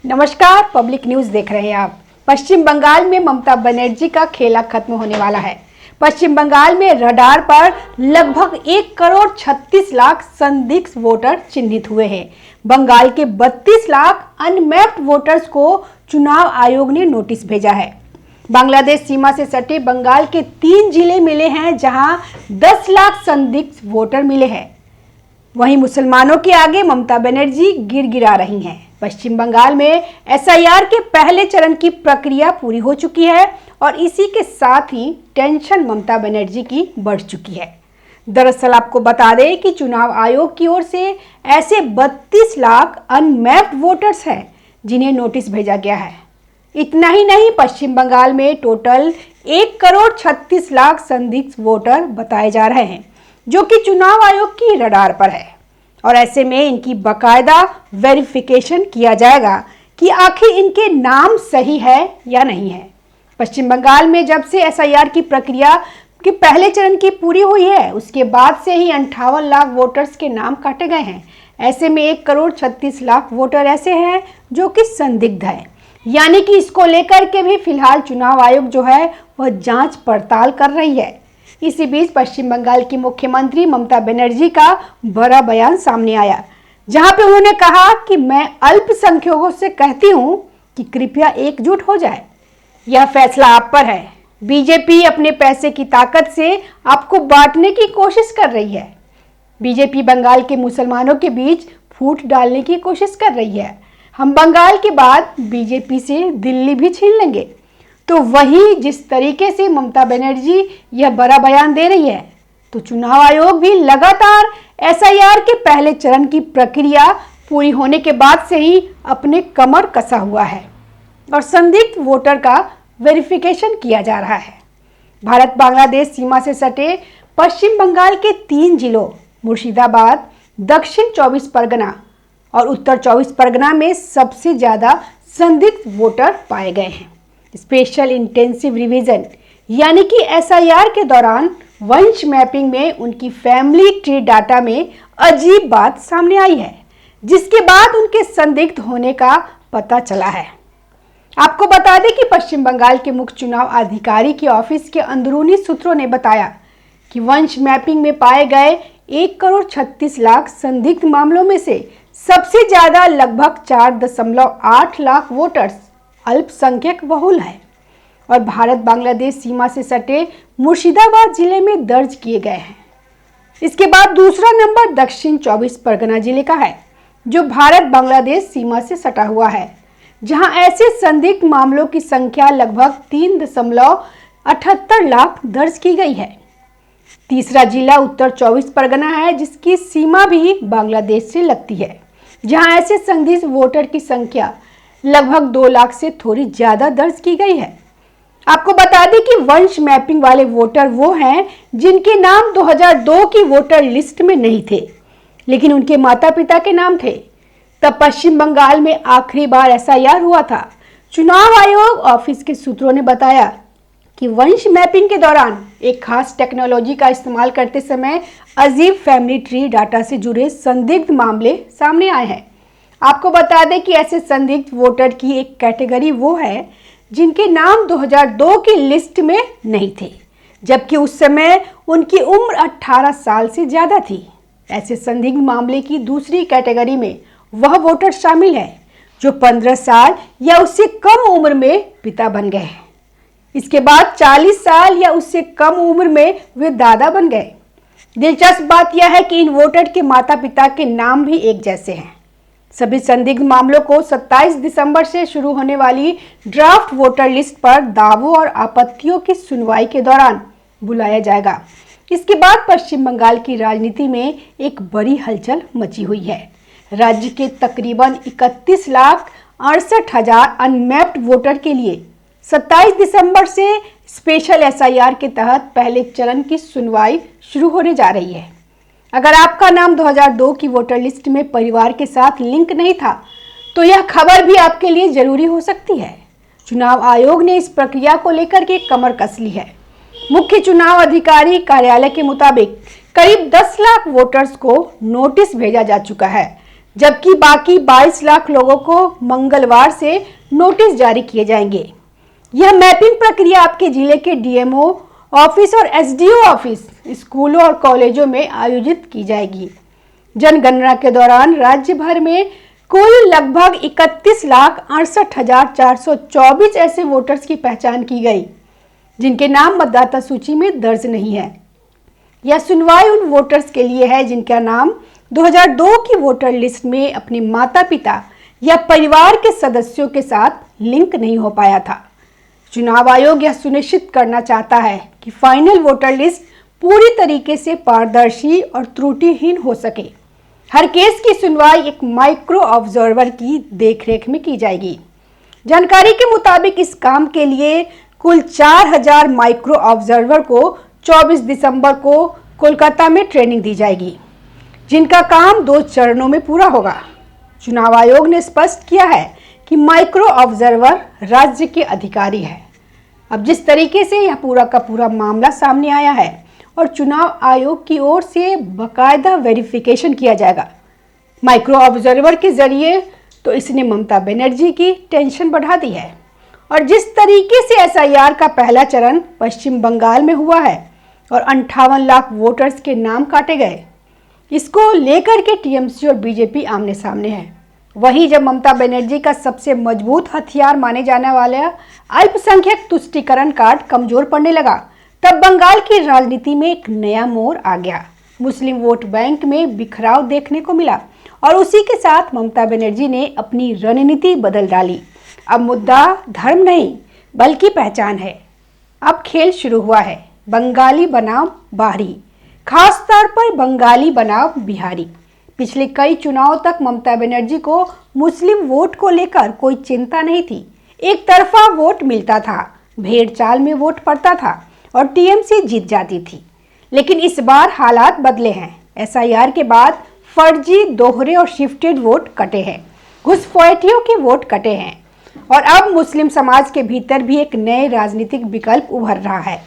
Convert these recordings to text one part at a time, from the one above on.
नमस्कार, public news देख रहे हैं आप। पश्चिम बंगाल में ममता बनर्जी का खेला खत्म होने वाला है। पश्चिम बंगाल में रडार पर लगभग 1,36,00,000 संदिग्ध वोटर चिन्हित हुए हैं। बंगाल के 32 लाख अनमैप्ड वोटर्स को चुनाव आयोग ने नोटिस भेजा है। बांग्लादेश सीमा से सटे बंगाल के 3 जिले मिले हैं जहां 10 लाख संदिग्ध वोटर मिले हैं। वहीं मुसलमानों के आगे ममता बनर्जी गिड़गिड़ा रही हैं। पश्चिम बंगाल में एसआईआर के पहले चरण की प्रक्रिया पूरी हो चुकी है और इसी के साथ ही टेंशन ममता बनर्जी की बढ़ चुकी है। दरअसल आपको बता दें कि चुनाव आयोग की ओर से ऐसे 32 लाख अनमैप्ड वोटर्स हैं जिन्हें नोटिस भेजा गया है। इतना ही नहीं, पश्चिम बंगाल में टोटल 1,36,00,000 संदिग्ध वोटर बताए जा रहे हैं जो कि चुनाव आयोग की रडार पर है और ऐसे में इनकी बकायदा वेरिफिकेशन किया जाएगा कि आखिर इनके नाम सही है या नहीं है। पश्चिम बंगाल में जब से एसआईआर की प्रक्रिया के पहले चरण की पूरी हुई है उसके बाद से ही 58 लाख वोटर्स के नाम काटे गए हैं। ऐसे में 1,36,00,000 वोटर ऐसे हैं जो कि संदिग्ध है, यानी कि इसको लेकर के भी फिलहाल चुनाव आयोग जो है वह जांच पड़ताल कर रही है। इसी बीच पश्चिम बंगाल की मुख्यमंत्री ममता बनर्जी का बड़ा बयान सामने आया, जहां पे उन्होंने कहा कि मैं अल्पसंख्यकों से कहती हूं कि कृपया एकजुट हो जाए। यह फैसला आप पर है। बीजेपी अपने पैसे की ताकत से आपको बांटने की कोशिश कर रही है। बीजेपी बंगाल के मुसलमानों के बीच फूट डालने की कोशिश कर रही है। हम बंगाल के बाद बीजेपी से दिल्ली भी छीन लेंगे। तो वही जिस तरीके से ममता बनर्जी यह बड़ा बयान दे रही है, तो चुनाव आयोग भी लगातार एसआईआर के पहले चरण की प्रक्रिया पूरी होने के बाद से ही अपने कमर कसा हुआ है और संदिग्ध वोटर का वेरिफिकेशन किया जा रहा है। भारत बांग्लादेश सीमा से सटे पश्चिम बंगाल के 3 जिलों मुर्शिदाबाद, दक्षिण 24 परगना और उत्तर 24 परगना में सबसे ज्यादा संदिग्ध वोटर पाए गए हैं। स्पेशल इंटेंसिव रिवीजन यानी कि एसआईआर के दौरान वंश मैपिंग में उनकी फैमिली ट्री डाटा में अजीब बात सामने आई है, जिसके बाद उनके संदिग्ध होने का पता चला है। आपको बता दें कि पश्चिम बंगाल के मुख्य चुनाव अधिकारी के ऑफिस के अंदरूनी सूत्रों ने बताया कि वंश मैपिंग में पाए गए 1,36,00,000 संदिग्ध मामलों में से सबसे ज्यादा लगभग 4.8 लाख वोटर्स अल्पसंख्यक बहुल है और भारत बांग्लादेश सीमा से सटे मुर्शिदाबाद जिले में दर्ज किए गए हैं। इसके बाद दूसरा नंबर दक्षिण 24 परगना जिले का है जो भारत बांग्लादेश सीमा से सटा हुआ है, जहां ऐसे संदिग्ध मामलों की संख्या लगभग 3.78 लाख दर्ज की गई है। तीसरा जिला उत्तर 24 परगना है जिसकी सीमा भी बांग्लादेश से लगती है, जहां ऐसे संदिग्ध वोटर की संख्या लगभग 2 लाख से थोड़ी ज्यादा दर्ज की गई है। आपको बता दें कि वंश मैपिंग वाले वोटर वो हैं जिनके नाम 2002 की वोटर लिस्ट में नहीं थे, लेकिन उनके माता पिता के नाम थे। तब पश्चिम बंगाल में आखिरी बार एसआईआर हुआ था। चुनाव आयोग ऑफिस के सूत्रों ने बताया कि वंश मैपिंग के दौरान एक खास टेक्नोलॉजी का इस्तेमाल करते समय अजीब फैमिली ट्री डाटा से जुड़े संदिग्ध मामले सामने आए हैं। आपको बता दें कि ऐसे संदिग्ध वोटर की एक कैटेगरी वो है जिनके नाम 2002 की लिस्ट में नहीं थे, जबकि उस समय उनकी उम्र 18 साल से ज्यादा थी। ऐसे संदिग्ध मामले की दूसरी कैटेगरी में वह वोटर शामिल है जो 15 साल या उससे कम उम्र में पिता बन गए हैं। इसके बाद 40 साल या उससे कम उम्र में वे दादा बन गए। दिलचस्प बात यह है कि इन वोटर के माता पिता के नाम भी एक जैसे हैं। सभी संदिग्ध मामलों को 27 दिसंबर से शुरू होने वाली ड्राफ्ट वोटर लिस्ट पर दावों और आपत्तियों की सुनवाई के दौरान बुलाया जाएगा। इसके बाद पश्चिम बंगाल की राजनीति में एक बड़ी हलचल मची हुई है। राज्य के तकरीबन 31,68,000 अनमैप्ड वोटर के लिए 27 दिसंबर से स्पेशल एसआईआर के तहत पहले चरण की सुनवाई शुरू होने जा रही है। अगर आपका नाम 2002 की वोटर लिस्ट में परिवार के साथ लिंक नहीं था तो यह खबर भी आपके लिए जरूरी हो सकती है। चुनाव आयोग ने इस प्रक्रिया को लेकर के कमर कस ली है। मुख्य चुनाव अधिकारी कार्यालय के मुताबिक करीब 10 लाख वोटर्स को नोटिस भेजा जा चुका है, जबकि बाकी 22 लाख लोगों को मंगलवार से नोटिस जारी किए जाएंगे। यह मैपिंग प्रक्रिया आपके जिले के डीएमओ ऑफिस और एसडीओ ऑफिस, स्कूलों और कॉलेजों में आयोजित की जाएगी। जनगणना के दौरान राज्य भर में कुल लगभग 31,68,424 ऐसे वोटर्स की पहचान की गई जिनके नाम मतदाता सूची में दर्ज नहीं है। यह सुनवाई उन वोटर्स के लिए है जिनका नाम 2002 की वोटर लिस्ट में अपने माता पिता या परिवार के सदस्यों के साथ लिंक नहीं हो पाया था। चुनाव आयोग यह सुनिश्चित करना चाहता है कि फाइनल वोटर लिस्ट पूरी तरीके से पारदर्शी और त्रुटिहीन हो सके। हर केस की सुनवाई एक माइक्रो ऑब्जर्वर की देखरेख में की जाएगी। जानकारी के मुताबिक इस काम के लिए कुल 4,000 माइक्रो ऑब्जर्वर को 24 दिसंबर को कोलकाता में ट्रेनिंग दी जाएगी, जिनका काम 2 चरणों में पूरा होगा। चुनाव आयोग ने स्पष्ट किया है कि माइक्रो ऑब्जर्वर राज्य के अधिकारी है। अब जिस तरीके से यह पूरा का पूरा मामला सामने आया है और चुनाव आयोग की ओर से बाकायदा वेरिफिकेशन किया जाएगा माइक्रो ऑब्जर्वर के जरिए, तो इसने ममता बनर्जी की टेंशन बढ़ा दी है। और जिस तरीके से एसआईआर का पहला चरण पश्चिम बंगाल में हुआ है और 58 लाख वोटर्स के नाम काटे गए, इसको लेकर के टीएमसी और बीजेपी आमने सामने है। वहीं जब ममता बनर्जी का सबसे मजबूत हथियार माने जाने वाला अल्पसंख्यक तुष्टीकरण कार्ड कमजोर पड़ने लगा, तब बंगाल की राजनीति में एक नया मोड़ आ गया। मुस्लिम वोट बैंक में बिखराव देखने को मिला और उसी के साथ ममता बनर्जी ने अपनी रणनीति बदल डाली। अब मुद्दा धर्म नहीं बल्कि पहचान है। अब खेल शुरू हुआ है, बंगाली बनाम बाहरी, खास तौर पर बंगाली बनाम बिहारी। पिछले कई चुनाव तक ममता बनर्जी को मुस्लिम वोट को लेकर कोई चिंता नहीं थी। एक तरफा वोट मिलता था, भेड़ चाल में वोट पड़ता था और टीएमसी जीत जाती थी। लेकिन इस बार हालात बदले हैं। एसआईआर के बाद फर्जी, दोहरे और शिफ्टेड वोट कटे हैं, घुसपैठियों के वोट कटे हैं और अब मुस्लिम समाज के भीतर भी एक नए राजनीतिक विकल्प उभर रहा है।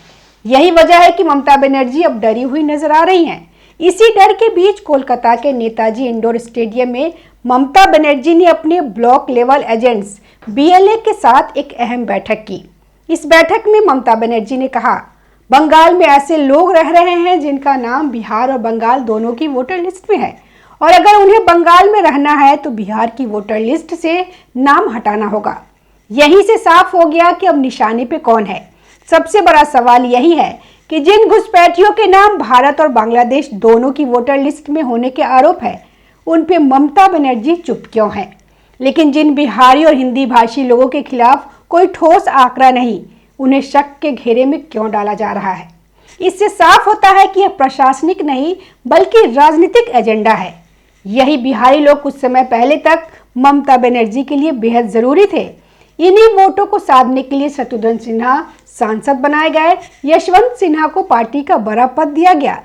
यही वजह है कि ममता बनर्जी अब डरी हुई नजर आ रही हैं। इसी डर के बीच कोलकाता के नेताजी इंडोर स्टेडियम में ममता बनर्जी ने अपने ब्लॉक लेवल एजेंट्स बीएलए के साथ एक अहम बैठक की। इस बैठक में ममता बनर्जी ने कहा, बंगाल में ऐसे लोग रह रहे हैं जिनका नाम बिहार और बंगाल दोनों की वोटर लिस्ट में है और अगर उन्हें बंगाल में रहना है तो बिहार की वोटर लिस्ट से नाम हटाना होगा। यहीं से साफ हो गया कि अब निशाने पे कौन है। सबसे बड़ा सवाल यही है कि जिन घुसपैठियों के नाम भारत और बांग्लादेश दोनों की वोटर लिस्ट में होने के आरोप है, उन पे ममता बनर्जी चुप क्यों है। लेकिन जिन बिहारी और हिंदी भाषी लोगों के खिलाफ कोई ठोस आंकड़ा नहीं, उन्हें शक के घेरे में क्यों डाला जा रहा है। इससे साफ होता है कि यह प्रशासनिक नहीं बल्कि राजनीतिक एजेंडा है। यही बिहारी लोग कुछ समय पहले तक ममता बनर्जी के लिए बेहद जरूरी थे। इन्हीं वोटों को साधने के लिए शत्रुघ्न सिन्हा सांसद बनाए गए, यशवंत सिन्हा को पार्टी का बड़ा पद दिया गया।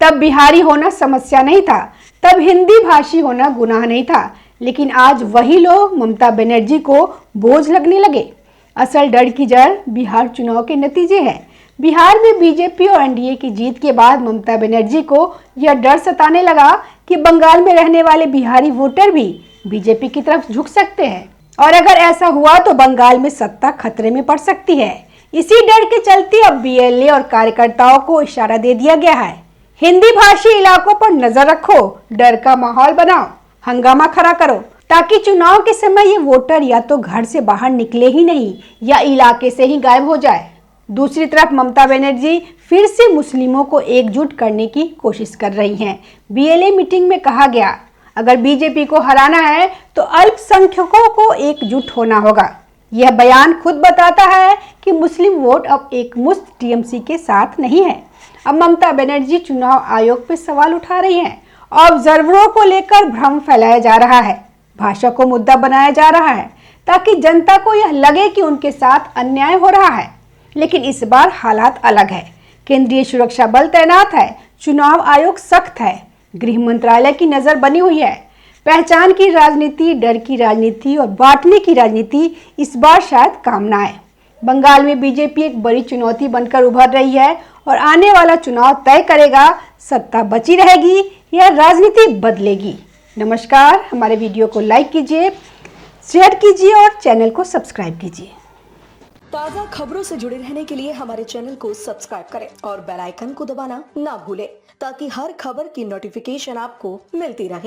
तब बिहारी होना समस्या नहीं था, तब हिंदी भाषी होना गुनाह नहीं था। लेकिन आज वही लोग ममता बनर्जी को बोझ लगने लगे। असल डर की जड़ बिहार चुनाव के नतीजे हैं। बिहार में बीजेपी और एनडीए की जीत के बाद ममता बनर्जी को यह डर सताने लगा कि बंगाल में रहने वाले बिहारी वोटर भी बीजेपी की तरफ झुक सकते हैं और अगर ऐसा हुआ तो बंगाल में सत्ता खतरे में पड़ सकती है। इसी डर के चलते अब बीएलए और कार्यकर्ताओं को इशारा दे दिया गया है, हिंदी भाषी इलाकों पर नजर रखो, डर का माहौल बनाओ, हंगामा खड़ा करो ताकि चुनाव के समय ये वोटर या तो घर से बाहर निकले ही नहीं या इलाके से ही गायब हो जाए। दूसरी तरफ ममता बनर्जी फिर से मुस्लिमों को एकजुट करने की कोशिश कर रही हैं। बीएलए मीटिंग में कहा गया, अगर बीजेपी को हराना है तो अल्पसंख्यकों को एकजुट होना होगा। यह बयान खुद बताता है कि मुस्लिम वोट अब एक मुश्त टीएमसी के साथ नहीं है। अब ममता बनर्जी चुनाव आयोग पर सवाल उठा रही हैं। ऑब्जर्वरों को लेकर भ्रम फैलाया जा रहा है, भाषा को मुद्दा बनाया जा रहा है ताकि जनता को यह लगे कि उनके साथ अन्याय हो रहा है। लेकिन इस बार हालात अलग है। केंद्रीय सुरक्षा बल तैनात है, चुनाव आयोग सख्त है, गृह मंत्रालय की नजर बनी हुई है। पहचान की राजनीति, डर की राजनीति और बांटने की राजनीति इस बार शायद काम ना आए। बंगाल में बीजेपी एक बड़ी चुनौती बनकर उभर रही है और आने वाला चुनाव तय करेगा सत्ता बची रहेगी या राजनीति बदलेगी। नमस्कार, हमारे वीडियो को लाइक कीजिए, शेयर कीजिए और चैनल को सब्सक्राइब कीजिए। ताज़ा खबरों से जुड़े रहने के लिए हमारे चैनल को सब्सक्राइब करें और बेल आइकन को दबाना ना भूलें ताकि हर खबर की नोटिफिकेशन आपको मिलती रहे।